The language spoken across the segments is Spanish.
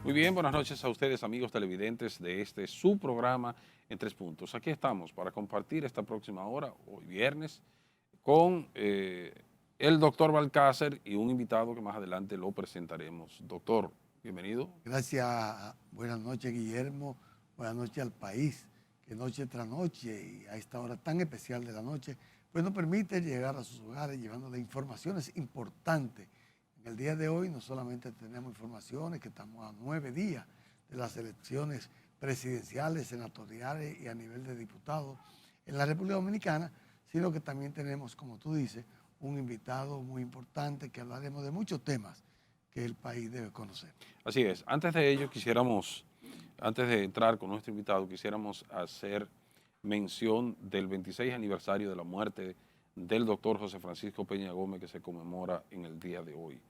Muy bien, buenas noches a ustedes, amigos televidentes de este su programa en Tres Puntos. Aquí estamos para compartir esta próxima hora, hoy viernes, con el doctor Balcácer y un invitado que más adelante lo presentaremos. Doctor, bienvenido. Gracias, buenas noches Guillermo, buenas noches al país, que noche tras noche y a esta hora tan especial de la noche, pues nos permite llegar a sus hogares llevándole informaciones importantes. En el día de hoy no solamente tenemos informaciones que estamos a 9 días de las elecciones presidenciales, senatoriales y a nivel de diputados en la República Dominicana, sino que también tenemos, como tú dices, un invitado muy importante que hablaremos de muchos temas que el país debe conocer. Así es, antes de ello antes de entrar con nuestro invitado, quisiéramos hacer mención del 26 aniversario de la muerte del doctor José Francisco Peña Gómez, que se conmemora en el día de hoy.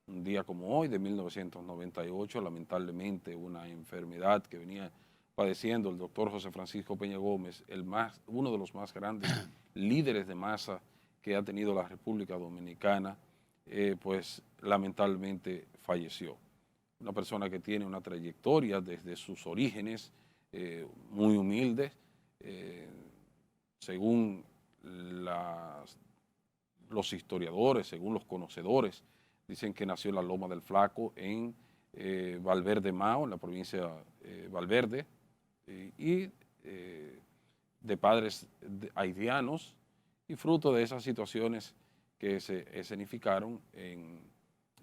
Un día como hoy, de 1998, lamentablemente una enfermedad que venía padeciendo el doctor José Francisco Peña Gómez, uno de los más grandes líderes de masa que ha tenido la República Dominicana, pues lamentablemente falleció. Una persona que tiene una trayectoria desde sus orígenes muy humildes, según los historiadores, según los conocedores, dicen que nació en la Loma del Flaco, en Valverde Mao, en la provincia Valverde, y de padres haitianos, y fruto de esas situaciones que se escenificaron en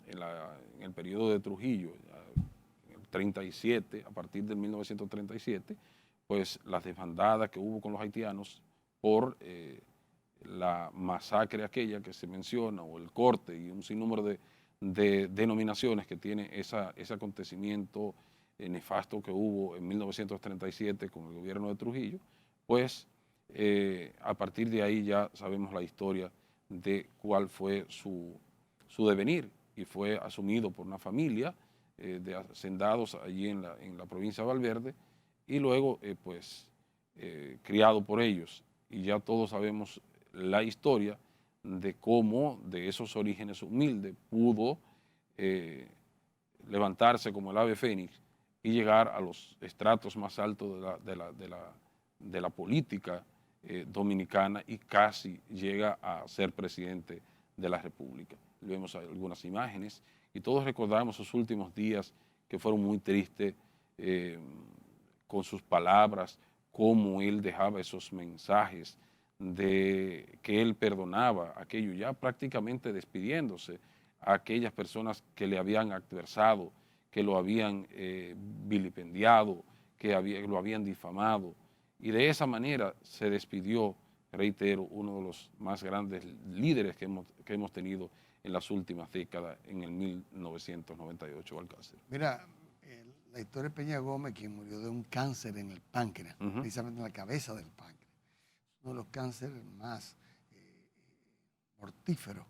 el periodo de Trujillo, en el 37, a partir de 1937, pues las desbandadas que hubo con los haitianos por la masacre aquella que se menciona, o el corte y un sinnúmero de denominaciones que tiene ese acontecimiento nefasto que hubo en 1937 con el gobierno de Trujillo, pues a partir de ahí ya sabemos la historia de cuál fue su devenir, y fue asumido por una familia de hacendados allí en la provincia de Valverde, y luego criado por ellos. Y ya todos sabemos la historia de cómo de esos orígenes humildes pudo levantarse como el ave fénix y llegar a los estratos más altos de la política dominicana, y casi llega a ser presidente de la República. Vemos algunas imágenes y todos recordamos sus últimos días, que fueron muy tristes, con sus palabras, cómo él dejaba esos mensajes de que él perdonaba aquello, ya prácticamente despidiéndose a aquellas personas que le habían adversado, que lo habían vilipendiado, lo habían difamado, y de esa manera se despidió, reitero, uno de los más grandes líderes que hemos tenido en las últimas décadas, en el 1998, Alcácer. Mira, la historia de Peña Gómez, quien murió de un cáncer en el páncreas, precisamente en la cabeza del páncreas, uno de los cánceres más mortíferos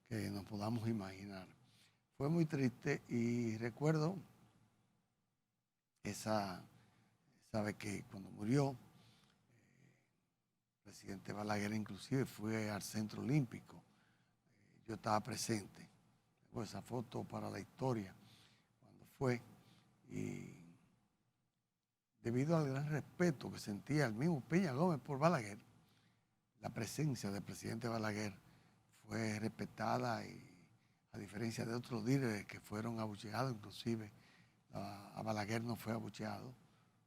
que nos podamos imaginar. Fue muy triste y recuerdo sabe que cuando murió, el presidente Balaguer inclusive fue al Centro Olímpico. Yo estaba presente. Tengo esa foto para la historia cuando fue, y debido al gran respeto que sentía el mismo Peña Gómez por Balaguer, la presencia del presidente Balaguer fue respetada, y a diferencia de otros líderes que fueron abucheados, inclusive a Balaguer no fue abucheado,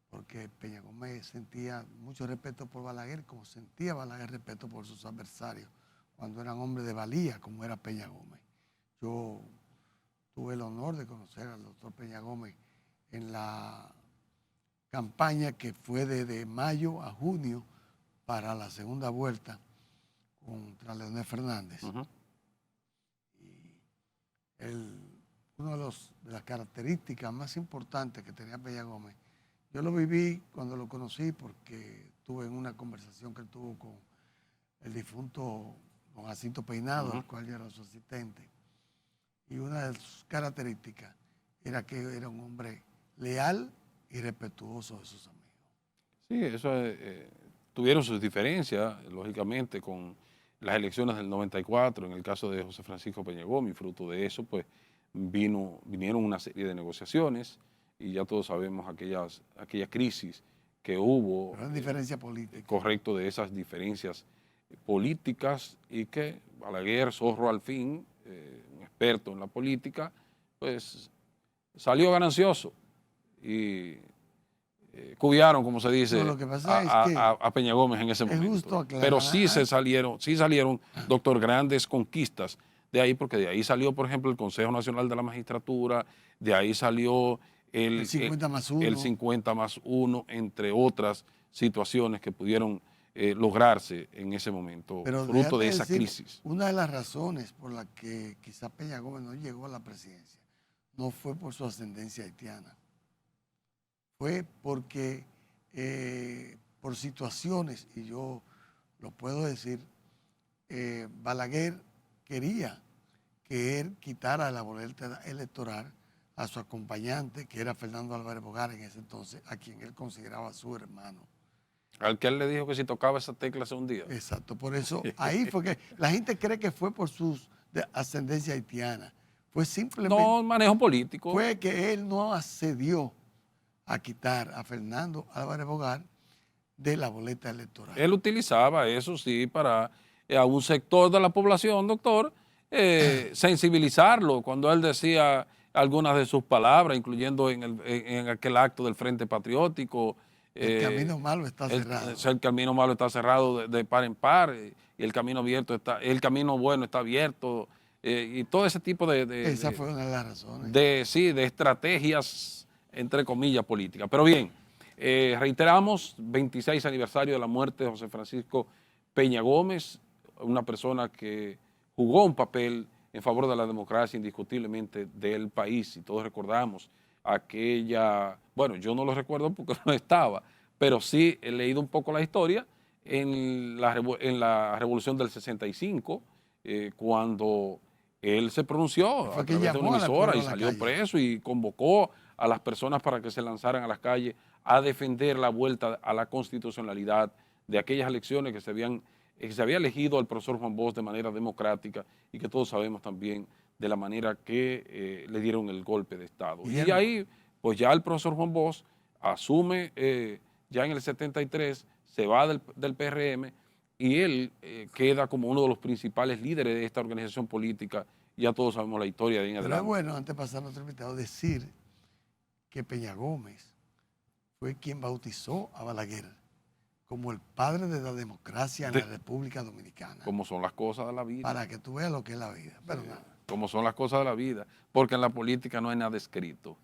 porque Peña Gómez sentía mucho respeto por Balaguer, como sentía Balaguer respeto por sus adversarios, cuando eran hombres de valía, como era Peña Gómez. Yo tuve el honor de conocer al doctor Peña Gómez en la campaña que fue de mayo a junio para la segunda vuelta contra Leonel Fernández. Y una de las características más importantes que tenía Peña Gómez, yo lo viví cuando lo conocí, porque estuve en una conversación que él tuvo con el difunto don Jacinto Peinado, al cual yo era su asistente. Y una de sus características era que era un hombre leal y respetuoso de sus amigos. Sí, eso tuvieron sus diferencias, lógicamente, con las elecciones del 94, en el caso de José Francisco Peña Gómez, y fruto de eso, pues vinieron una serie de negociaciones. y ya todos sabemos aquella crisis que hubo. Pero hay diferencia política. Correcto, de esas diferencias políticas, y que Balaguer, zorro al fin, un experto en la política, pues salió ganancioso y cubiaron, como se dice, No, lo que pasa es que a Peña Gómez en ese es momento. justo aclarar. Pero sí salieron, doctor, grandes conquistas de ahí, porque de ahí salió, por ejemplo, el Consejo Nacional de la Magistratura, de ahí salió el 50+1. el 50+1, entre otras situaciones que pudieron lograrse en ese momento, Pero fruto de esa decir, crisis. una de las razones por las que quizá Peña Gómez no llegó a la presidencia no fue por su ascendencia haitiana, fue porque por situaciones, y yo lo puedo decir, Balaguer quería que él quitara la boleta electoral a su acompañante, que era Fernando Álvarez Bogar en ese entonces, a quien él consideraba su hermano. Al que él le dijo que si tocaba esa tecla se hundía. Exacto, por eso ahí fue que la gente cree que fue por su ascendencia haitiana. Fue simplemente... No, manejo político. Fue que él no accedió a quitar a Fernando Álvarez Bogar de la boleta electoral. Él utilizaba eso, sí, para a un sector de la población, doctor, sensibilizarlo cuando él decía algunas de sus palabras, incluyendo en aquel acto del Frente Patriótico. El camino malo está cerrado. El camino malo está cerrado de par en par, y el camino el camino bueno está abierto, y todo ese tipo Esa fue una de las razones. Sí, de estrategias, entre comillas, políticas. Pero bien, reiteramos, 26 aniversario de la muerte de José Francisco Peña Gómez, una persona que jugó un papel en favor de la democracia indiscutiblemente del país, y todos recordamos bueno, yo no lo recuerdo porque no estaba, pero sí he leído un poco la historia en la Revolución del 65, cuando él se pronunció a través de una emisora y salió preso y convocó a las personas para que se lanzaran a las calles a defender la vuelta a la constitucionalidad de aquellas elecciones que se había elegido al profesor Juan Bosch de manera democrática, y que todos sabemos también de la manera que le dieron el golpe de Estado. Y ahí, pues ya el profesor Juan Bosch asume, ya en el 73, se va del PRM, y él queda como uno de los principales líderes de esta organización política. Ya todos sabemos la historia de ahí en adelante. Pero es bueno, antes de pasar a nuestro invitado, decir que Peña Gómez fue quien bautizó a Balaguer como el padre de la democracia en la República Dominicana. Como son las cosas de la vida. Para que tú veas lo que es la vida. Pero nada. Como son las cosas de la vida, porque en la política no hay nada escrito.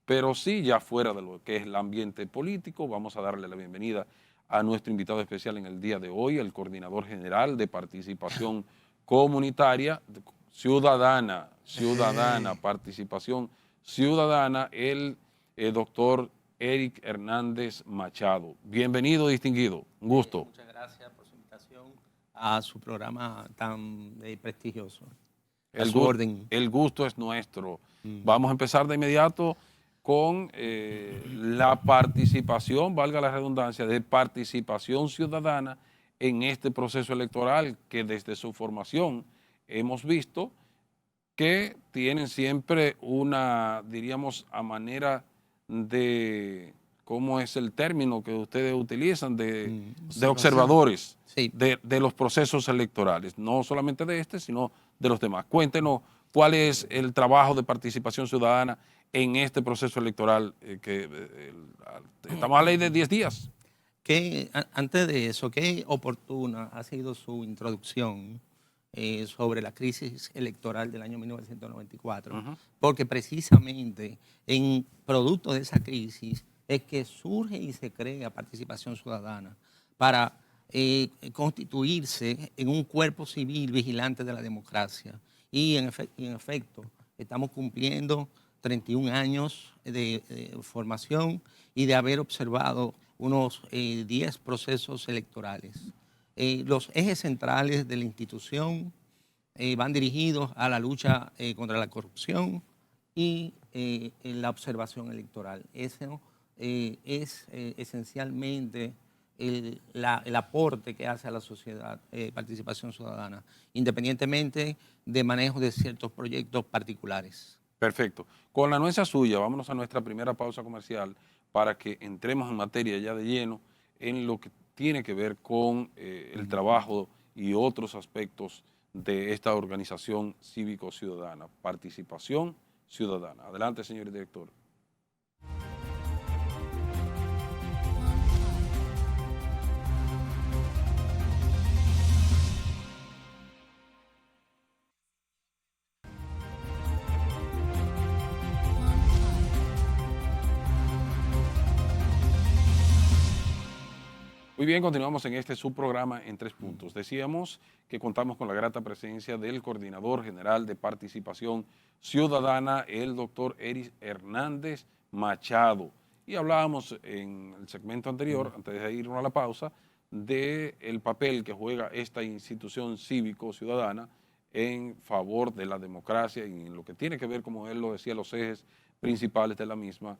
Pero sí, ya fuera de lo que es el ambiente político, vamos a darle la bienvenida a nuestro invitado especial en el día de hoy, el coordinador general de participación comunitaria, ciudadana, participación ciudadana, el doctor Eric Hernández Machado. Bienvenido, distinguido. Un gusto. Muchas gracias por su invitación a su programa tan prestigioso. El gusto es nuestro. Vamos a empezar de inmediato con la participación, valga la redundancia, de participación ciudadana en este proceso electoral, que desde su formación hemos visto que tienen siempre una, diríamos, a manera de, ¿cómo es el término que ustedes utilizan? De observadores, sí, de los procesos electorales, no solamente de este, sino de los demás. Cuéntenos cuál es el trabajo de participación ciudadana en este proceso electoral, estamos a ley de 10 días. Antes de eso, qué oportuna ha sido su introducción sobre la crisis electoral del año 1994, porque precisamente en producto de esa crisis es que surge y se crea participación ciudadana para constituirse en un cuerpo civil vigilante de la democracia. Y en efecto, estamos cumpliendo 31 años de formación y de haber observado unos 10 procesos electorales. Los ejes centrales de la institución van dirigidos a la lucha contra la corrupción y la observación electoral. Eso es esencialmente el aporte que hace a la sociedad, participación ciudadana, independientemente de manejo de ciertos proyectos particulares. Perfecto. Con la anuencia suya, vámonos a nuestra primera pausa comercial para que entremos en materia ya de lleno en lo que tiene que ver con el trabajo y otros aspectos de esta organización cívico-ciudadana, participación ciudadana. Adelante, señor director. Muy bien, continuamos en este subprograma en 3 puntos. Decíamos que contamos con la grata presencia del Coordinador General de Participación Ciudadana, el doctor Eris Hernández Machado. Y hablábamos en el segmento anterior, antes de irnos a la pausa, del papel que juega esta institución cívico-ciudadana en favor de la democracia y en lo que tiene que ver, como él lo decía, los ejes principales de la misma,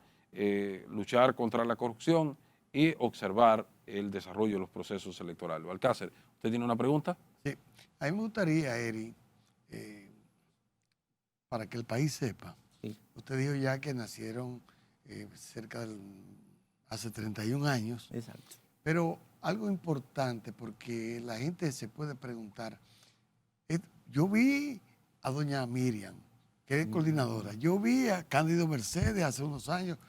luchar contra la corrupción y observar el desarrollo de los procesos electorales. Alcácer, ¿usted tiene una pregunta? Sí, a mí me gustaría, Eri, para que el país sepa, Sí. usted dijo ya que nacieron hace 31 años, Exacto. pero algo importante, porque la gente se puede preguntar, yo vi a doña Miriam, que es coordinadora, yo vi a Cándido Mercedes hace unos años,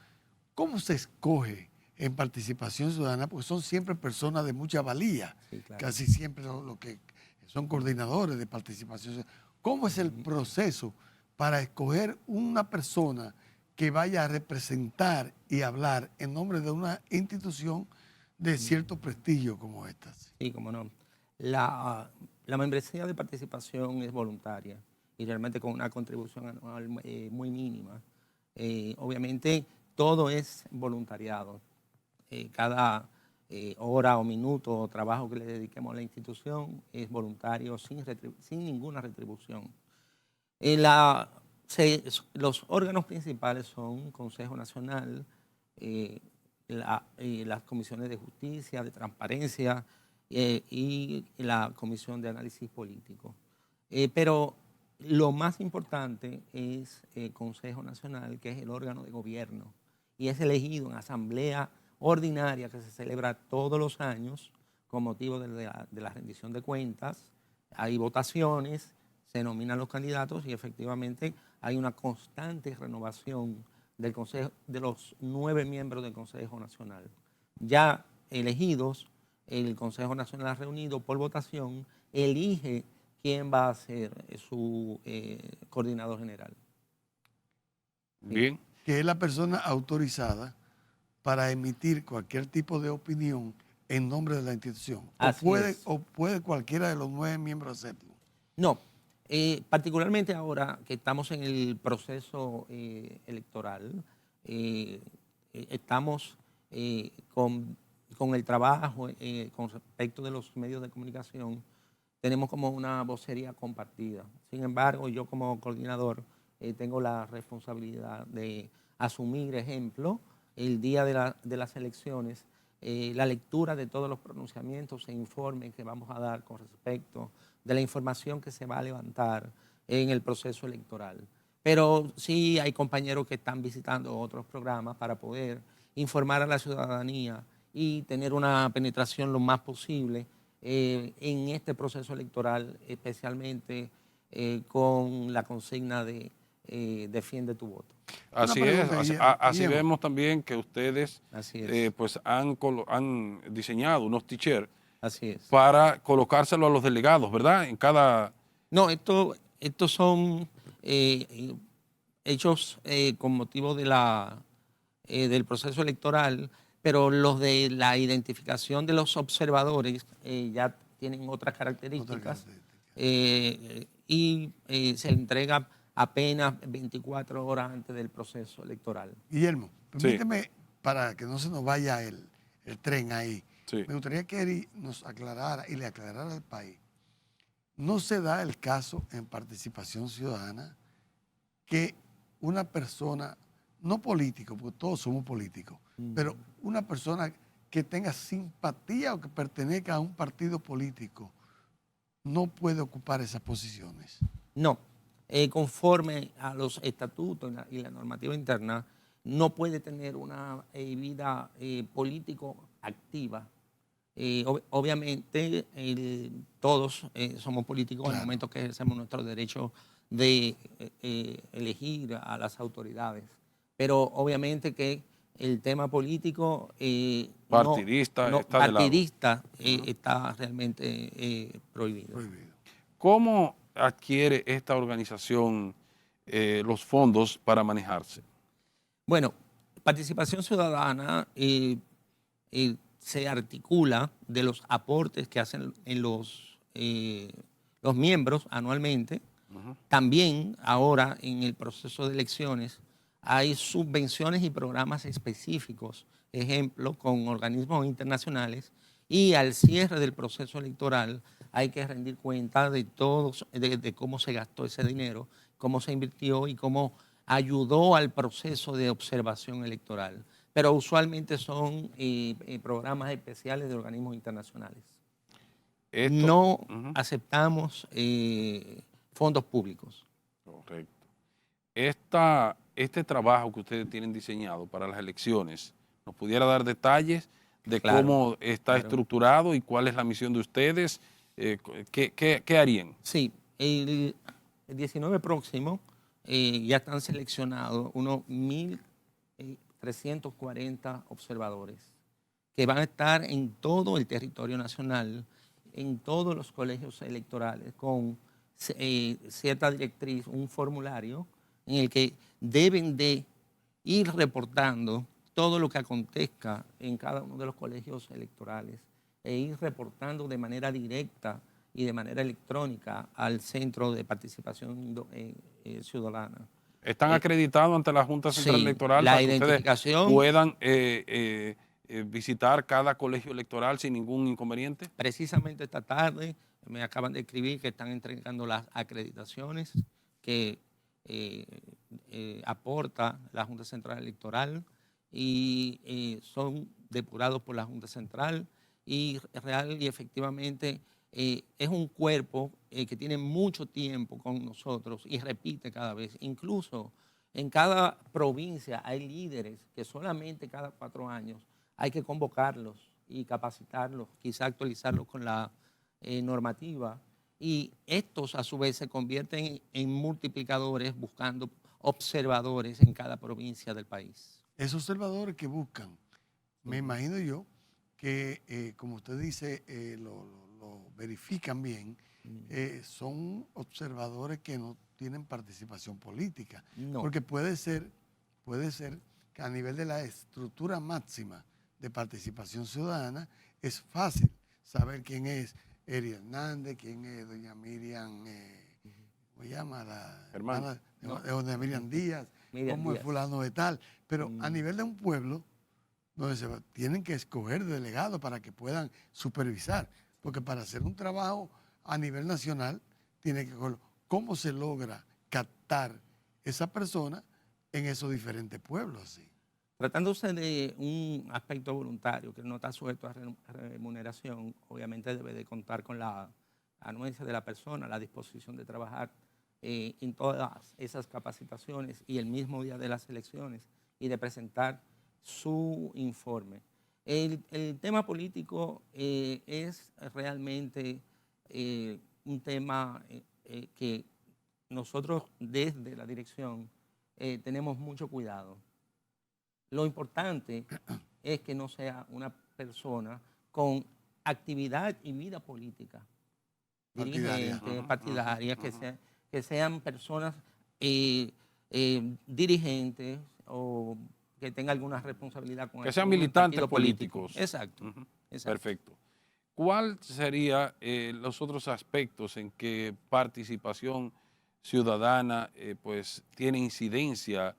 ¿cómo se escoge en participación ciudadana? Porque son siempre personas de mucha valía, Sí, claro. casi siempre lo que son coordinadores de participación ciudadana. ¿Cómo es el proceso para escoger una persona que vaya a representar y hablar en nombre de una institución de cierto prestigio como estas? Sí, cómo no. La membresía de participación es voluntaria y realmente con una contribución anual muy mínima. Obviamente todo es voluntariado. Cada hora o minuto o trabajo que le dediquemos a la institución es voluntario sin ninguna retribución. Los órganos principales son Consejo Nacional, las comisiones de justicia, de transparencia y la comisión de análisis político. Pero lo más importante es el Consejo Nacional, que es el órgano de gobierno y es elegido en asamblea ordinaria que se celebra todos los años con motivo de la rendición de cuentas. Hay votaciones, se nominan los candidatos y efectivamente hay una constante renovación del Consejo, de los 9 miembros del Consejo Nacional. Ya elegidos, el Consejo Nacional reunido por votación elige quién va a ser su coordinador general. Bien. Que es la persona autorizada para emitir cualquier tipo de opinión en nombre de la institución. ¿O puede cualquiera de los 9 miembros hacerlo? No. Particularmente ahora que estamos en el proceso electoral, estamos con el trabajo con respecto de los medios de comunicación, tenemos como una vocería compartida. Sin embargo, yo como coordinador tengo la responsabilidad de asumir, ejemplo, el día de las elecciones, la lectura de todos los pronunciamientos e informes que vamos a dar con respecto de la información que se va a levantar en el proceso electoral. Pero sí hay compañeros que están visitando otros programas para poder informar a la ciudadanía y tener una penetración lo más posible en este proceso electoral, especialmente con la consigna de defiende tu voto. Así es, así vemos también que ustedes pues han diseñado unos t-shirts para colocárselo a los delegados, ¿verdad? En cada... No, estos son hechos con motivo de del proceso electoral, pero los de la identificación de los observadores ya tienen otras características y se entrega apenas 24 horas antes del proceso electoral. Guillermo, permíteme, para que no se nos vaya el tren ahí, me gustaría que Eri nos aclarara y le aclarara al país. No se da el caso en participación ciudadana que una persona, no político, porque todos somos políticos, pero una persona que tenga simpatía o que pertenezca a un partido político no puede ocupar esas posiciones. No, conforme a los estatutos y la normativa interna, no puede tener una vida político activa. Obviamente, todos somos políticos al momento que ejercemos nuestro derecho de elegir a las autoridades, pero obviamente que el tema político Partidista está de lado. partidista está realmente prohibido. ¿Cómo adquiere esta organización los fondos para manejarse? Bueno, Participación Ciudadana se articula de los aportes que hacen los miembros anualmente. También ahora en el proceso de elecciones hay subvenciones y programas específicos, ejemplo, con organismos internacionales, y al cierre del proceso electoral hay que rendir cuenta de cómo se gastó ese dinero, cómo se invirtió y cómo ayudó al proceso de observación electoral. Pero usualmente son programas especiales de organismos internacionales. No aceptamos fondos públicos. Correcto. Este trabajo que ustedes tienen diseñado para las elecciones, ¿nos pudiera dar detalles de cómo está estructurado y cuál es la misión de ustedes? ¿Qué harían? Sí, el 19 próximo ya están seleccionados unos 1.340 observadores que van a estar en todo el territorio nacional, en todos los colegios electorales, con cierta directriz, un formulario en el que deben de ir reportando todo lo que acontezca en cada uno de los colegios electorales e ir reportando de manera directa y de manera electrónica al Centro de Participación Ciudadana. ¿Están acreditados ante la Junta Central Electoral la para que identificación, ustedes puedan visitar cada colegio electoral sin ningún inconveniente? Precisamente esta tarde me acaban de escribir que están entregando las acreditaciones que aporta la Junta Central Electoral y son depurados por la Junta Central y real y efectivamente es un cuerpo que tiene mucho tiempo con nosotros y repite cada vez. Incluso en cada provincia hay líderes que solamente cada 4 años hay que convocarlos y capacitarlos, quizá actualizarlos con la normativa. Y estos a su vez se convierten en multiplicadores buscando observadores en cada provincia del país. Esos observadores que buscan, me imagino yo que, como usted dice, lo verifican bien, son observadores que no tienen participación política. No. Porque puede ser que a nivel de la estructura máxima de participación ciudadana es fácil saber quién es Eri Hernández, quién es doña Miriam, ¿cómo se llama? La hermana de doña Miriam Díaz, cómo es fulano de tal. Pero a nivel de un pueblo, donde tienen que escoger delegados para que puedan supervisar, porque para hacer un trabajo a nivel nacional, tiene que ver cómo se logra captar esa persona en esos diferentes pueblos. ¿Sí? Tratándose de un aspecto voluntario que no está sujeto a remuneración, obviamente debe de contar con la anuencia de la persona, la disposición de trabajar en todas esas capacitaciones y el mismo día de las elecciones y de presentar su informe. El tema político es realmente un tema que nosotros desde la dirección tenemos mucho cuidado. Lo importante es que no sea una persona con actividad y vida política, dirigentes, partidarias, que sean personas dirigentes o que tengan alguna responsabilidad con que sean militantes políticos. Exacto, exacto. Perfecto. ¿Cuál serían los otros aspectos en que participación ciudadana pues tiene incidencia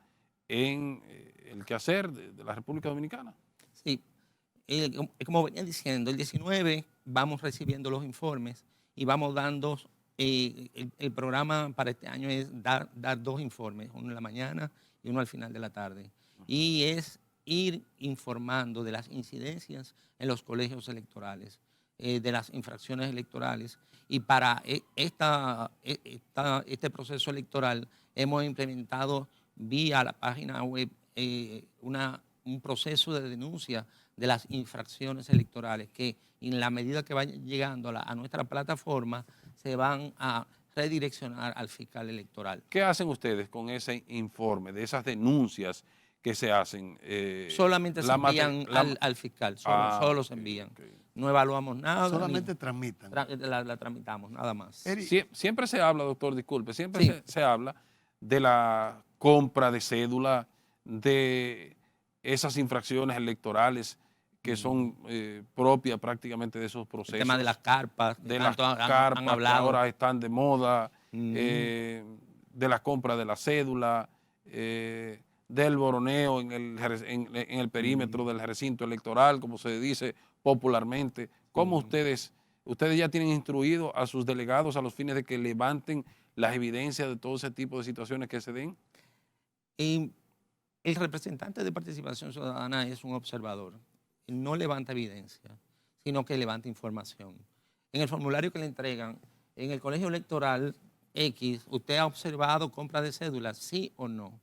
en el quehacer de la República Dominicana? Sí, como venía diciendo, el 19 vamos recibiendo los informes y vamos dando, el programa para este año es dar 2 informes, uno en la mañana y uno al final de la tarde. Y es ir informando de las incidencias en los colegios electorales. de las infracciones electorales. Y para este proceso electoral hemos implementado vía la página web un proceso de denuncia de las infracciones electorales que en la medida que vayan llegando a nuestra plataforma se van a redireccionar al fiscal electoral. ¿Qué hacen ustedes con ese informe, de esas denuncias que se hacen? Solamente se envían al fiscal, solo se envían. Okay. No evaluamos nada. Solamente tramitan. La tramitamos, nada más. Siempre se habla, doctor, disculpe, siempre se habla de la compra de cédula, de esas infracciones electorales que son propias prácticamente de esos procesos. El tema de las carpas. De las carpas han hablado. que ahora están de moda, de la compra de la cédula, del boroneo en el perímetro del recinto electoral, como se dice popularmente. ¿Cómo ustedes ya tienen instruido a sus delegados a los fines de que levanten las evidencias de todo ese tipo de situaciones que se den? El representante de Participación Ciudadana es un observador. No levanta evidencia, sino que levanta información. En el formulario que le entregan, en el colegio electoral X, ¿usted ha observado compra de cédulas, sí o no?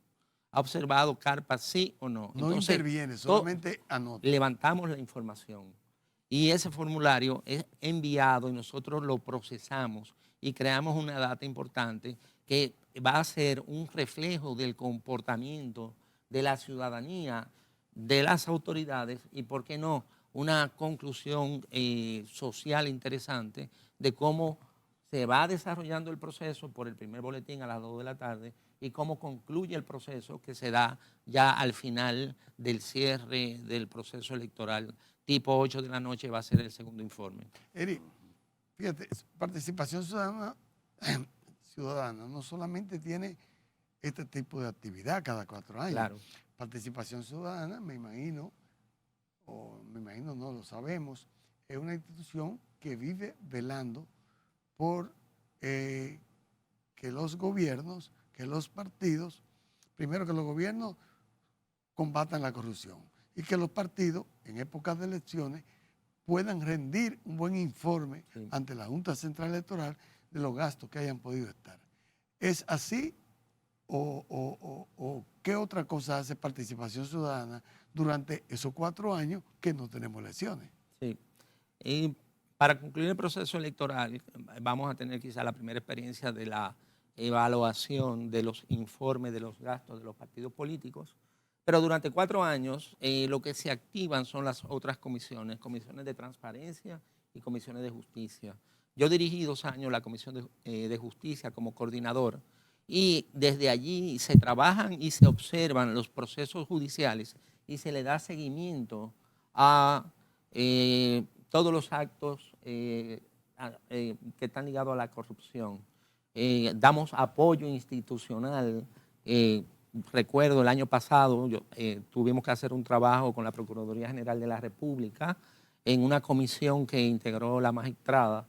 ¿Ha observado carpas, sí o no? No interviene, solamente anota. Levantamos la información y ese formulario es enviado y nosotros lo procesamos y creamos una data importante que va a ser un reflejo del comportamiento de la ciudadanía, de las autoridades y, ¿por qué no?, una conclusión social interesante de cómo se va desarrollando el proceso por el primer boletín a las 2 de la tarde y cómo concluye el proceso que se da ya al final del cierre del proceso electoral. Tipo 8 de la noche va a ser el segundo informe. Eric, fíjate, Participación Ciudadana no solamente tiene este tipo de actividad cada 4 años. Claro. Participación Ciudadana, me imagino no, lo sabemos, es una institución que vive velando por que los gobiernos, que los partidos, primero que los gobiernos combatan la corrupción y que los partidos en épocas de elecciones puedan rendir un buen informe ante la Junta Central Electoral de los gastos que hayan podido estar. ¿Es así o qué otra cosa hace Participación Ciudadana durante esos 4 años que no tenemos elecciones? Sí. Y para concluir el proceso electoral vamos a tener quizá la primera experiencia de la evaluación de los informes de los gastos de los partidos políticos, pero durante 4 años lo que se activan son las otras comisiones de transparencia y comisiones de justicia. Yo dirigí 2 años la Comisión de Justicia como coordinador y desde allí se trabajan y se observan los procesos judiciales y se le da seguimiento a todos los actos que están ligados a la corrupción. Damos apoyo institucional. Recuerdo el año pasado tuvimos que hacer un trabajo con la Procuraduría General de la República en una comisión que integró la magistrada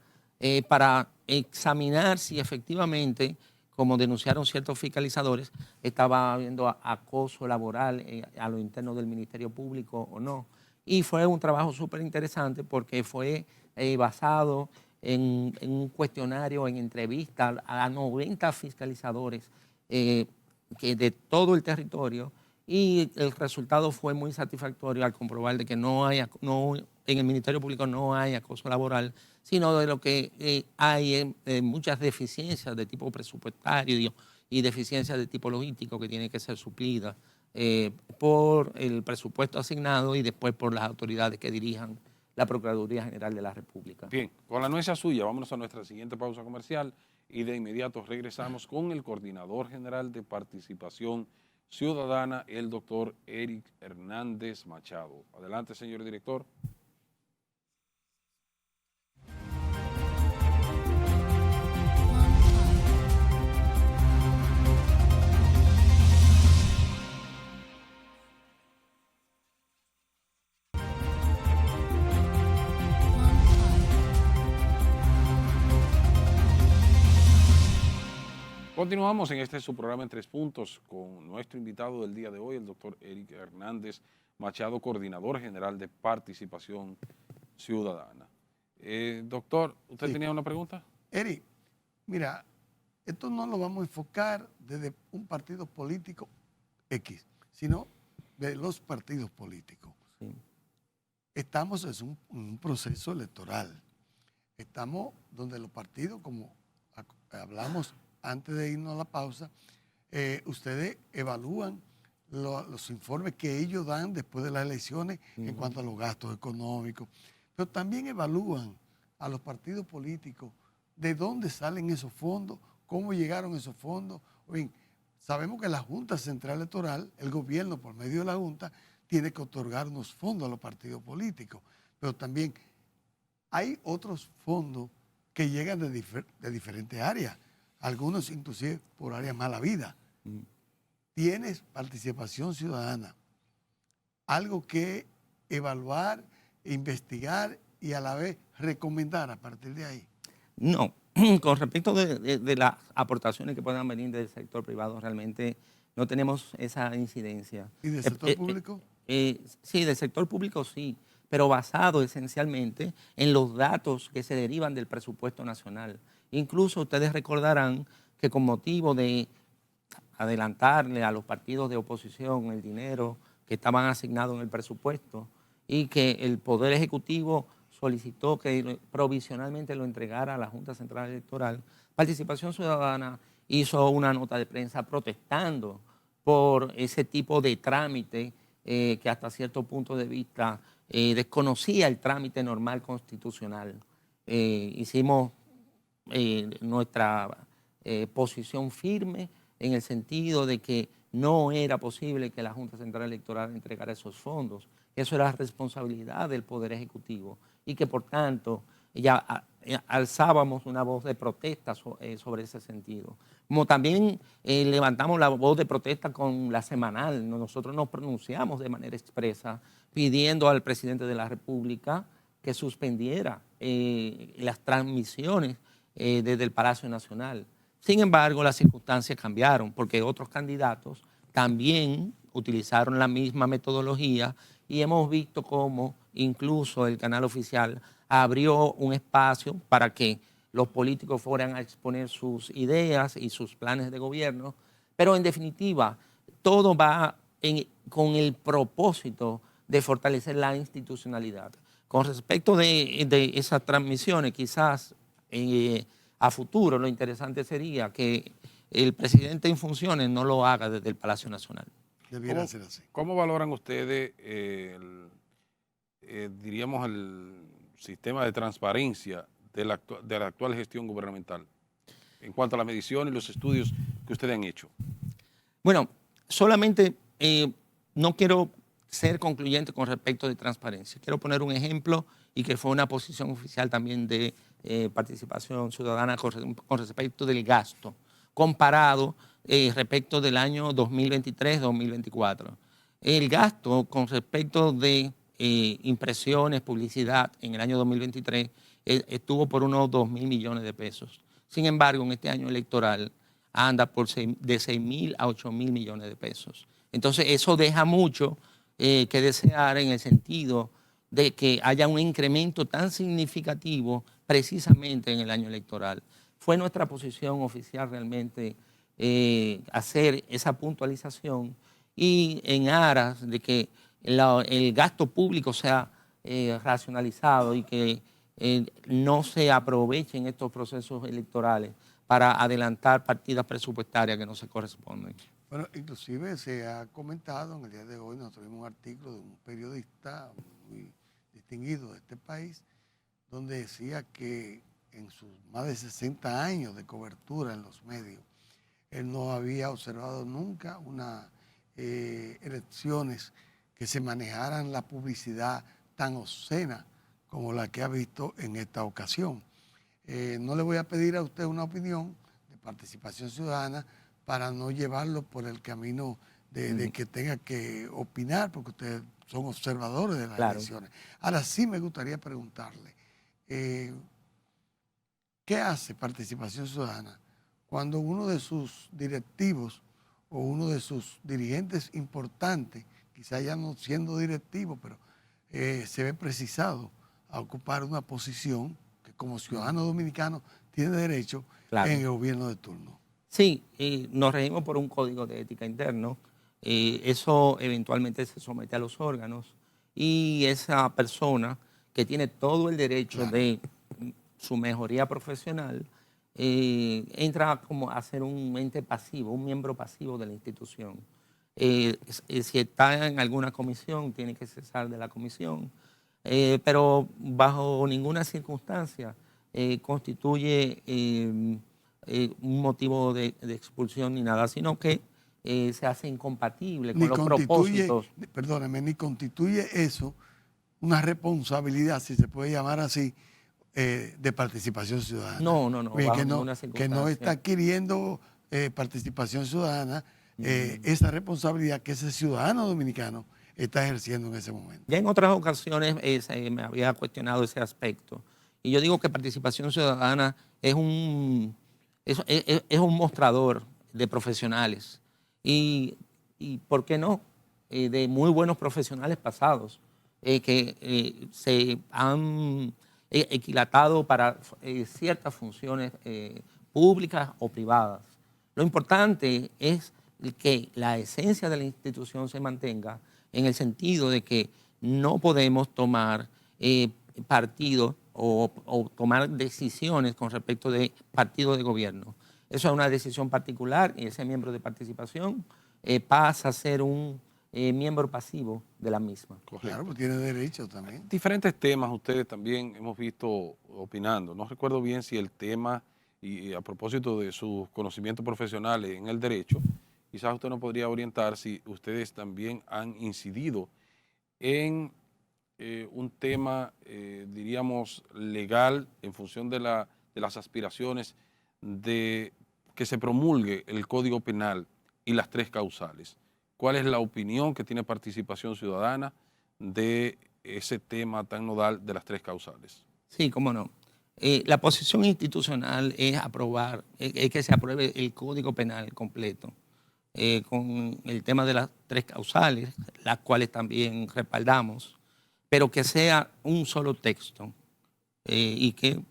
para examinar si efectivamente, como denunciaron ciertos fiscalizadores, estaba habiendo acoso laboral a lo interno del Ministerio Público o no. Y fue un trabajo súper interesante porque fue basado en un cuestionario, en entrevista a 90 fiscalizadores de todo el territorio, y el resultado fue muy satisfactorio al comprobar de que en el Ministerio Público no hay acoso laboral, sino de lo que hay muchas deficiencias de tipo presupuestario y deficiencias de tipo logístico que tienen que ser suplidas por el presupuesto asignado y después por las autoridades que dirijan la Procuraduría General de la República. Bien, con la anuencia suya, vámonos a nuestra siguiente pausa comercial y de inmediato regresamos con el Coordinador General de Participación Ciudadana, el doctor Eric Hernández Machado. Adelante, señor director. Continuamos en este su programa en 3 puntos con nuestro invitado del día de hoy, el doctor Eric Hernández Machado, Coordinador General de Participación Ciudadana. Doctor, ¿usted Sí. tenía una pregunta? Eri, mira, esto no lo vamos a enfocar desde un partido político X, sino de los partidos políticos. Sí. Estamos en un proceso electoral. Estamos donde los partidos, como hablamos antes de irnos a la pausa, ustedes evalúan los informes que ellos dan después de las elecciones en cuanto a los gastos económicos, pero también evalúan a los partidos políticos de dónde salen esos fondos, cómo llegaron esos fondos. Bien, sabemos que la Junta Central Electoral, el gobierno por medio de la Junta, tiene que otorgar unos fondos a los partidos políticos, pero también hay otros fondos que llegan de diferentes áreas, algunos inclusive por áreas mala vida. Tienes participación ciudadana, algo que evaluar, investigar y a la vez recomendar a partir de ahí. No, con respecto de las aportaciones que puedan venir del sector privado, realmente no tenemos esa incidencia. ¿Y del sector público? Sí, del sector público sí, pero basado esencialmente en los datos que se derivan del presupuesto nacional. Incluso ustedes recordarán que con motivo de adelantarle a los partidos de oposición el dinero que estaban asignados en el presupuesto y que el Poder Ejecutivo solicitó que provisionalmente lo entregara a la Junta Central Electoral, Participación Ciudadana hizo una nota de prensa protestando por ese tipo de trámite que hasta cierto punto de vista desconocía el trámite normal constitucional. Hicimos nuestra posición firme en el sentido de que no era posible que la Junta Central Electoral entregara esos fondos. Eso era responsabilidad del Poder Ejecutivo y que por tanto ya alzábamos una voz de protesta sobre ese sentido. Como también levantamos la voz de protesta con la semanal, nosotros nos pronunciamos de manera expresa pidiendo al presidente de la República que suspendiera las transmisiones desde el Palacio Nacional. Sin embargo, las circunstancias cambiaron porque otros candidatos también utilizaron la misma metodología y hemos visto cómo incluso el canal oficial abrió un espacio para que los políticos fueran a exponer sus ideas y sus planes de gobierno, pero en definitiva todo va con el propósito de fortalecer la institucionalidad. Con respecto de esas transmisiones, quizás a futuro lo interesante sería que el presidente en funciones no lo haga desde el Palacio Nacional. Debiera ser así. ¿Cómo valoran ustedes, diríamos, el sistema de transparencia de la actual gestión gubernamental en cuanto a la medición y los estudios que ustedes han hecho? Bueno, solamente no quiero ser concluyente con respecto de transparencia. Quiero poner un ejemplo y que fue una posición oficial también de Participación Ciudadana con respecto del gasto, comparado respecto del año 2023-2024. El gasto con respecto de impresiones, publicidad en el año 2023 estuvo por unos 2.000 millones de pesos. Sin embargo, en este año electoral anda por de 6.000 a 8.000 millones de pesos. Entonces, eso deja mucho que desear en el sentido de que haya un incremento tan significativo precisamente en el año electoral. Fue nuestra posición oficial realmente hacer esa puntualización y en aras de que el gasto público sea racionalizado y que no se aprovechen estos procesos electorales para adelantar partidas presupuestarias que no se corresponden. Bueno, inclusive se ha comentado en el día de hoy, nosotros vimos un artículo de un periodista muy distinguido de este país, donde decía que en sus más de 60 años de cobertura en los medios, él no había observado nunca unas elecciones que se manejaran la publicidad tan obscena como la que ha visto en esta ocasión. No le voy a pedir a usted una opinión de Participación Ciudadana para no llevarlo por el camino de que tenga que opinar, porque ustedes son observadores de las elecciones. Ahora sí me gustaría preguntarle, ¿qué hace Participación Ciudadana cuando uno de sus directivos o uno de sus dirigentes importantes, quizá ya no siendo directivo, pero se ve precisado a ocupar una posición que como ciudadano dominicano tiene derecho Claro. en el gobierno de turno. Sí, nos regimos por un código de ética interno. Eso eventualmente se somete a los órganos y esa persona que tiene todo el derecho Claro. de su mejoría profesional entra como a ser un ente pasivo, un miembro pasivo de la institución. Si está en alguna comisión, tiene que cesar de la comisión, pero bajo ninguna circunstancia constituye un motivo de expulsión ni nada, sino que se hace incompatible con los propósitos. Perdóneme, ni constituye eso una responsabilidad, si se puede llamar así, de participación ciudadana. No, Oye, bajo que ninguna no circunstancia. está adquiriendo participación ciudadana, esa responsabilidad que ese ciudadano dominicano está ejerciendo en ese momento. Ya en otras ocasiones me había cuestionado ese aspecto. Y yo digo que participación ciudadana es un mostrador de profesionales. Y ¿por qué no? De muy buenos profesionales pasados que se han equilatado para ciertas funciones públicas o privadas. Lo importante es que la esencia de la institución se mantenga en el sentido de que no podemos tomar partido o tomar decisiones con respecto de partido de gobierno. Eso es una decisión particular y ese miembro de participación pasa a ser un miembro pasivo de la misma. Claro, pues tiene derecho también. Diferentes temas ustedes también hemos visto opinando. No recuerdo bien si el tema, y a propósito de sus conocimientos profesionales en el derecho, quizás usted nos podría orientar si ustedes también han incidido en un tema, diríamos, legal en función de las aspiraciones de que se promulgue el Código Penal y las 3 causales. ¿Cuál es la opinión que tiene Participación Ciudadana de ese tema tan nodal de las 3 causales? Sí, cómo no. La posición institucional es que se apruebe el Código Penal completo, con el tema de las 3 causales, las cuales también respaldamos, pero que sea un solo texto y que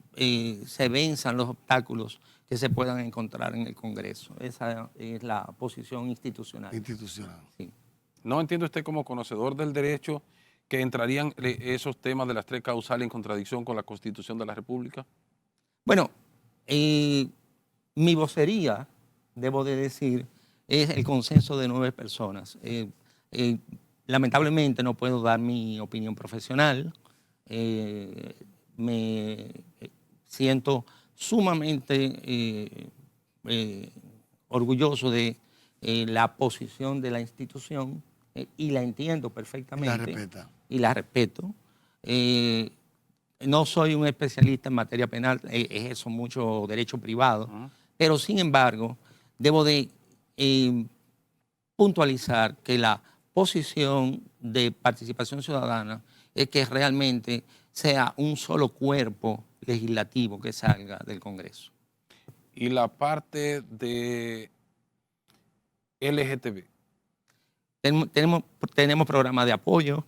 se venzan los obstáculos que se puedan encontrar en el Congreso. Esa es la posición institucional. Institucional. Sí. ¿No entiende usted como conocedor del derecho que entrarían esos temas de las 3 causales en contradicción con la Constitución de la República? Bueno, mi vocería, debo de decir, es el consenso de 9 personas. Lamentablemente no puedo dar mi opinión profesional. Me siento sumamente orgulloso de la posición de la institución y la entiendo perfectamente. Y la respeta. Y la respeto. No soy un especialista en materia penal, ejerzo mucho derecho privado, pero sin embargo debo de puntualizar que la posición de Participación Ciudadana es que realmente sea un solo cuerpo legislativo que salga del Congreso. Y la parte de LGTB. Tenemos programas de apoyo,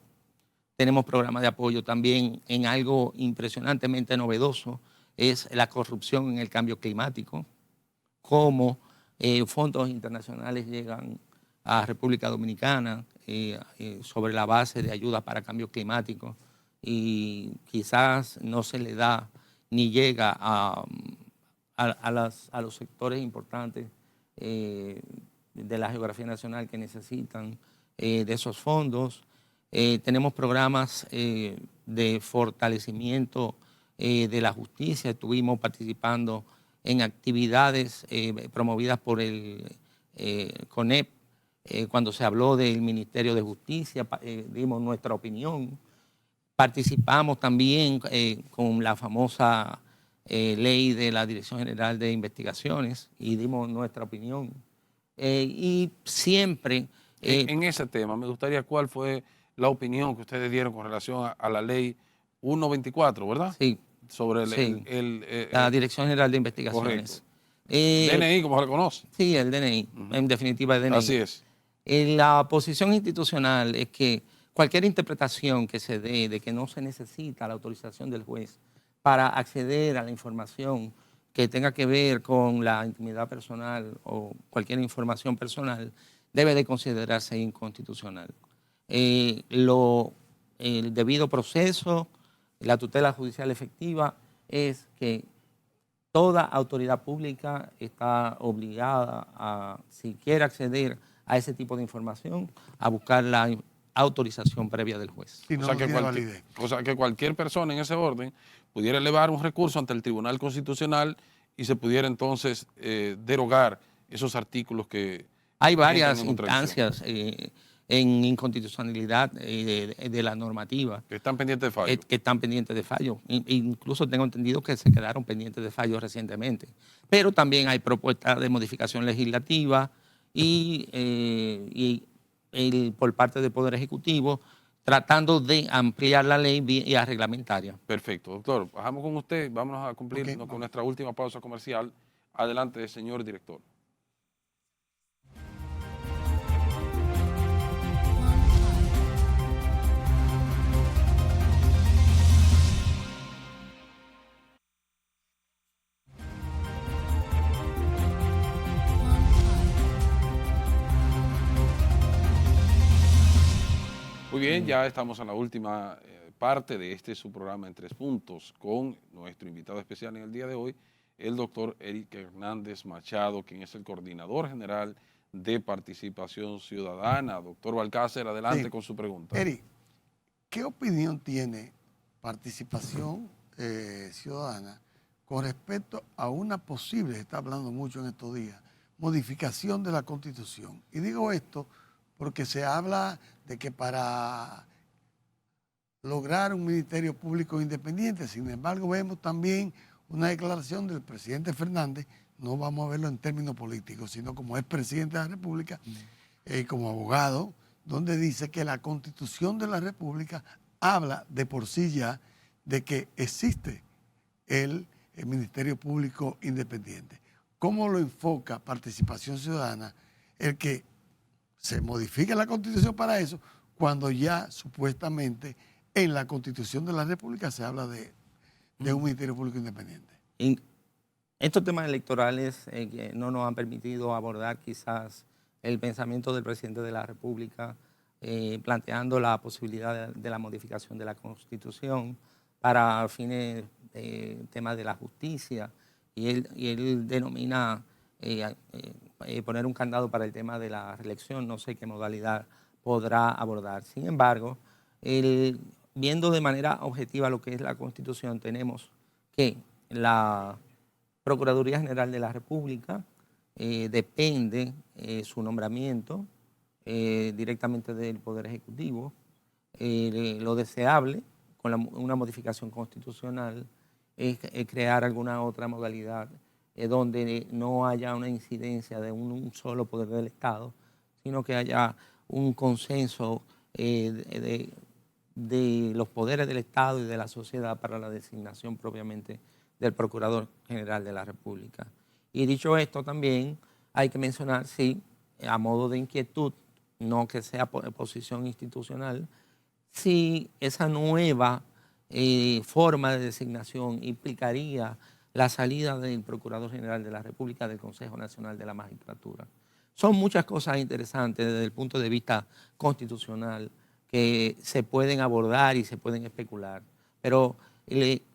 tenemos programas de apoyo también en algo impresionantemente novedoso, es la corrupción en el cambio climático, cómo fondos internacionales llegan a República Dominicana sobre la base de ayuda para cambio climático y quizás no se le da ni llega a los sectores importantes de la geografía nacional que necesitan de esos fondos. Tenemos programas de fortalecimiento de la justicia. Estuvimos participando en actividades promovidas por el CONEP. Cuando se habló del Ministerio de Justicia, dimos nuestra opinión. Participamos también con la famosa ley de la Dirección General de Investigaciones y dimos nuestra opinión. Y siempre... en ese tema, me gustaría cuál fue la opinión que ustedes dieron con relación a la ley 124, ¿verdad? Sí. Sobre la Dirección General de Investigaciones. DNI, como se le conoce. Sí, el DNI, en definitiva el DNI. Así es. La posición institucional es que cualquier interpretación que se dé de que no se necesita la autorización del juez para acceder a la información que tenga que ver con la intimidad personal o cualquier información personal, debe de considerarse inconstitucional. El debido proceso, la tutela judicial efectiva, es que toda autoridad pública está obligada a, si quiere acceder a ese tipo de información, a buscar la autorización previa del juez. Si no, O sea, no que tiene cualquier, validez. o sea, que cualquier persona en ese orden pudiera elevar un recurso ante el Tribunal Constitucional y se pudiera entonces derogar esos artículos que Hay entran varias en contradicción, instancias en inconstitucionalidad de la normativa que están pendientes de fallo. que están pendientes de fallo. Incluso tengo entendido que se quedaron pendientes de fallo recientemente. Pero también hay propuestas de modificación legislativa y por parte del Poder Ejecutivo tratando de ampliar la ley vía reglamentaria. Perfecto, doctor. Bajamos con usted. Vámonos a cumplir Ok, con vamos. nuestra última pausa comercial. Adelante, señor director. Muy bien, ya estamos en la última parte de este su programa en 3 puntos con nuestro invitado especial en el día de hoy, el doctor Eric Hernández Machado, quien es el coordinador general de Participación Ciudadana. Doctor Balcácer, adelante Sí. con su pregunta. Eric, ¿qué opinión tiene Participación Ciudadana con respecto a una posible, se está hablando mucho en estos días, modificación de la Constitución? Y digo esto porque se habla de que para lograr un ministerio público independiente, sin embargo vemos también una declaración del presidente Fernández, no vamos a verlo en términos políticos, sino como es presidente de la República, como abogado, donde dice que la Constitución de la República habla de por sí ya de que existe el Ministerio Público Independiente. ¿Cómo lo enfoca Participación Ciudadana el que se modifique la Constitución para eso, cuando ya supuestamente en la Constitución de la República se habla de un Ministerio Público Independiente? Estos temas electorales que no nos han permitido abordar quizás el pensamiento del presidente de la República, planteando la posibilidad de la modificación de la Constitución para fines temas de la justicia, y él denomina poner un candado para el tema de la reelección. No sé qué modalidad podrá abordar. Sin embargo, viendo de manera objetiva lo que es la Constitución, tenemos que la Procuraduría General de la República depende su nombramiento directamente del Poder Ejecutivo. Lo deseable con una modificación constitucional es crear alguna otra modalidad donde no haya una incidencia de un solo poder del Estado, sino que haya un consenso de los poderes del Estado y de la sociedad para la designación propiamente del Procurador General de la República. Y dicho esto, también hay que mencionar, sí, a modo de inquietud, no que sea posición institucional, si esa nueva forma de designación implicaría la salida del Procurador General de la República del Consejo Nacional de la Magistratura. Son muchas cosas interesantes desde el punto de vista constitucional que se pueden abordar y se pueden especular, pero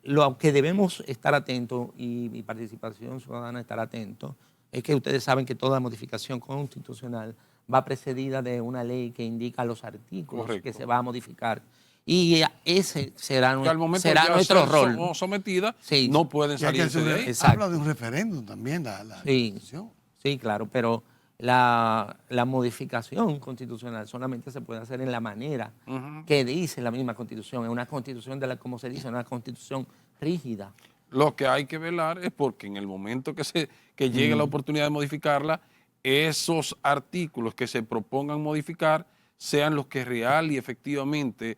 lo que debemos estar atentos, y mi Participación Ciudadana estar atento, es que ustedes saben que toda modificación constitucional va precedida de una ley que indica los artículos Correcto. que se va a modificar. Y ese será, Que al momento será de nuestro ser rol. sometida, Sí. no pueden Y hay que salirse de ahí. Exacto. habla de un referéndum también, la Sí. Constitución. Sí, claro, pero la modificación constitucional solamente se puede hacer en la manera Ujú. que dice la misma Constitución. Es una Constitución como se dice, una Constitución rígida. Lo que hay que velar es porque en el momento que llegue la oportunidad de modificarla, esos artículos que se propongan modificar sean los que real y efectivamente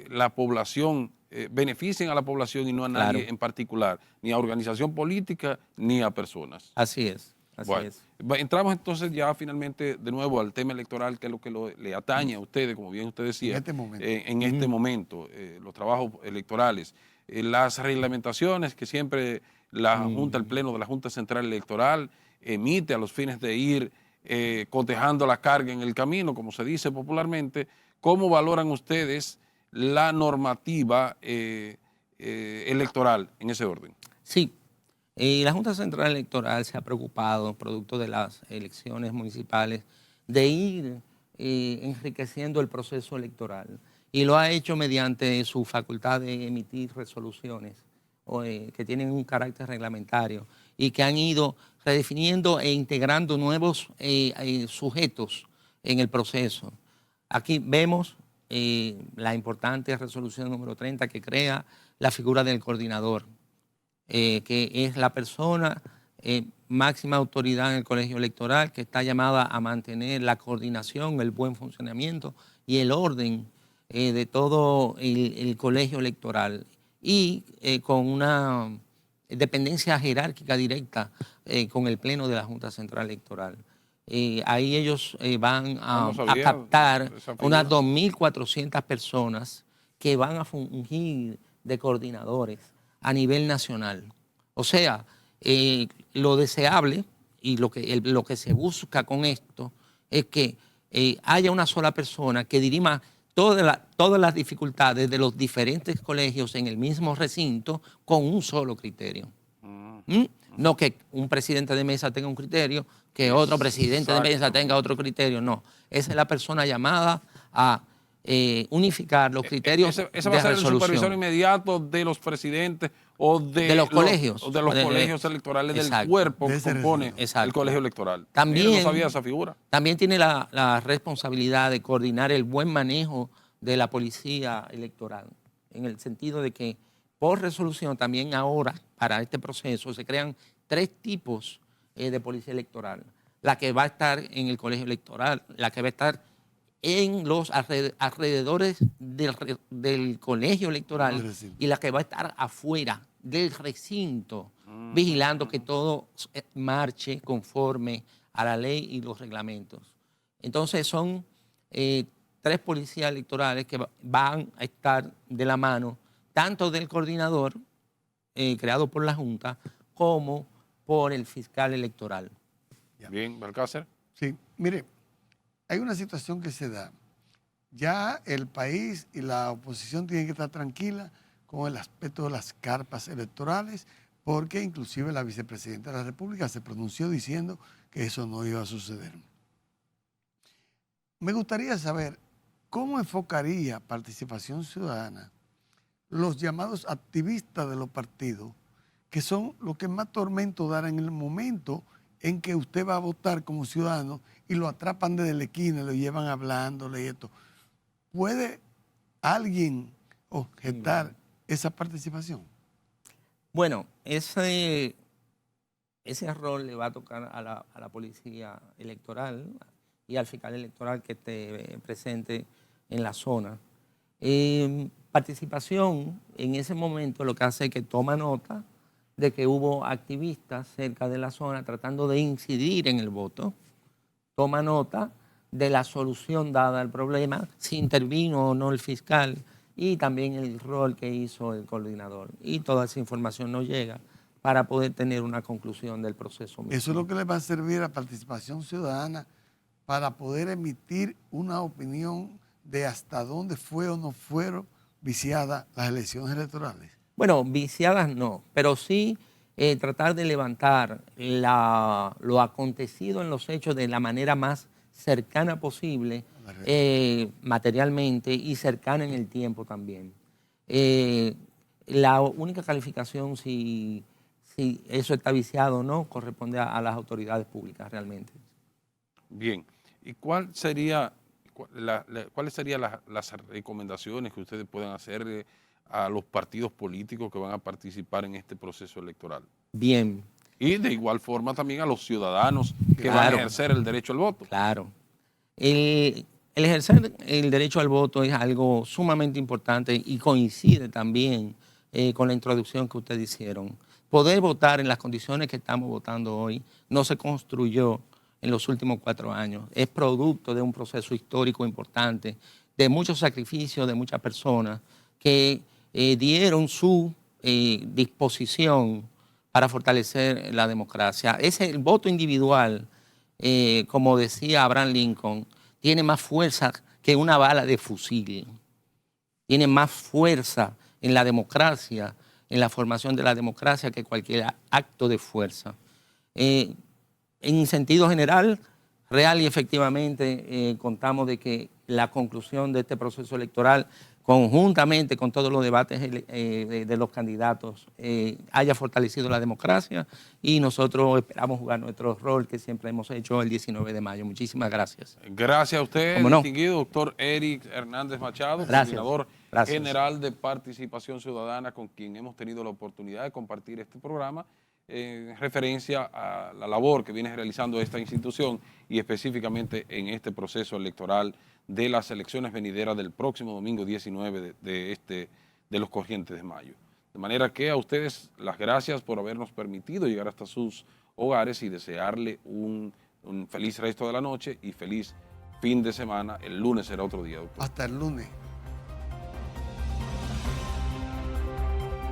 la población, beneficien a la población y no a nadie Claro. en particular, ni a organización política ni a personas. Así es. Así Bueno, es. entramos entonces ya finalmente de nuevo al tema electoral, que es lo que le atañe a ustedes, como bien usted decía, En este momento. en este momento, los trabajos electorales, las reglamentaciones que siempre la Junta, el Pleno de la Junta Central Electoral emite a los fines de ir cotejando la carga en el camino, como se dice popularmente. ¿Cómo valoran ustedes la normativa electoral en ese orden? Sí, la Junta Central Electoral se ha preocupado, producto de las elecciones municipales, de ir enriqueciendo el proceso electoral y lo ha hecho mediante su facultad de emitir resoluciones que tienen un carácter reglamentario y que han ido redefiniendo e integrando nuevos sujetos en el proceso. Aquí vemos la importante resolución número 30 que crea la figura del coordinador, que es la persona máxima autoridad en el colegio electoral que está llamada a mantener la coordinación, el buen funcionamiento y el orden de todo el colegio electoral y con una dependencia jerárquica directa con el Pleno de la Junta Central Electoral. Ahí ellos van a captar unas 2.400 personas que van a fungir de coordinadores a nivel nacional. O sea, lo deseable y lo que se busca con esto es que haya una sola persona que dirima todas las dificultades de los diferentes colegios en el mismo recinto con un solo criterio. No que un presidente de mesa tenga un criterio, que otro presidente de mesa tenga otro criterio, no. Esa es la persona llamada a unificar los criterios ese va a ser el supervisor inmediato de los presidentes o de los colegios, o de los colegios electorales del cuerpo que compone el colegio electoral. También, no sabía esa figura. También tiene la responsabilidad de coordinar el buen manejo de la policía electoral, en el sentido de que por resolución también ahora, para este proceso, se crean 3 tipos de policía electoral. La que va a estar en el colegio electoral, la que va a estar en los alrededores del colegio electoral y la que va a estar afuera del recinto, vigilando que todo marche conforme a la ley y los reglamentos. Entonces son 3 policías electorales que van a estar de la mano tanto del coordinador creado por la Junta como por el fiscal electoral. Bien, Balcácer. Sí, mire, hay una situación que se da. Ya el país y la oposición tienen que estar tranquila con el aspecto de las carpas electorales, porque inclusive la vicepresidenta de la República se pronunció diciendo que eso no iba a suceder. Me gustaría saber cómo enfocaría Participación Ciudadana los llamados activistas de los partidos, que son los que más tormento dan en el momento en que usted va a votar como ciudadano y lo atrapan desde la esquina, lo llevan hablándole y esto. ¿Puede alguien objetar esa participación? Bueno, ese rol le va a tocar a la policía electoral y al fiscal electoral que esté presente en la zona. Participación en ese momento lo que hace es que toma nota de que hubo activistas cerca de la zona tratando de incidir en el voto, toma nota de la solución dada al problema, si intervino o no el fiscal y también el rol que hizo el coordinador. Y toda esa información nos llega para poder tener una conclusión del proceso mismo. Eso es lo que le va a servir a Participación Ciudadana para poder emitir una opinión de hasta dónde fue o no fueron viciadas las elecciones electorales. Bueno, viciadas no, pero sí tratar de levantar lo acontecido en los hechos de la manera más cercana posible, materialmente y cercana en el tiempo también. La única calificación, si eso está viciado o no, corresponde a las autoridades públicas realmente. Bien, ¿y cuáles serían las recomendaciones que ustedes puedan hacer a los partidos políticos que van a participar en este proceso electoral? Bien. Y de igual forma también a los ciudadanos que van a ejercer el derecho al voto. Claro. El ejercer el derecho al voto es algo sumamente importante y coincide también con la introducción que ustedes hicieron. poder votar en las condiciones que estamos votando hoy no se construyó en los últimos 4 años. Es producto de un proceso histórico importante, de muchos sacrificios de muchas personas que dieron su disposición para fortalecer la democracia. El voto individual, como decía Abraham Lincoln, tiene más fuerza que una bala de fusil. Tiene más fuerza en la democracia, en la formación de la democracia, que cualquier acto de fuerza. En sentido general, real y efectivamente, contamos de que la conclusión de este proceso electoral, conjuntamente con todos los debates de los candidatos, haya fortalecido la democracia, y nosotros esperamos jugar nuestro rol que siempre hemos hecho el 19 de mayo. Muchísimas gracias. Gracias a usted, ¿Cómo no? distinguido doctor Eric Hernández Machado, Gracias. coordinador Gracias. general de Participación Ciudadana, con quien hemos tenido la oportunidad de compartir este programa en referencia a la labor que viene realizando esta institución y específicamente en este proceso electoral de las elecciones venideras del próximo domingo 19 de los Corrientes de Mayo. De manera que a ustedes las gracias por habernos permitido llegar hasta sus hogares y desearle un feliz resto de la noche y feliz fin de semana. El lunes será otro día, doctor. Hasta el lunes.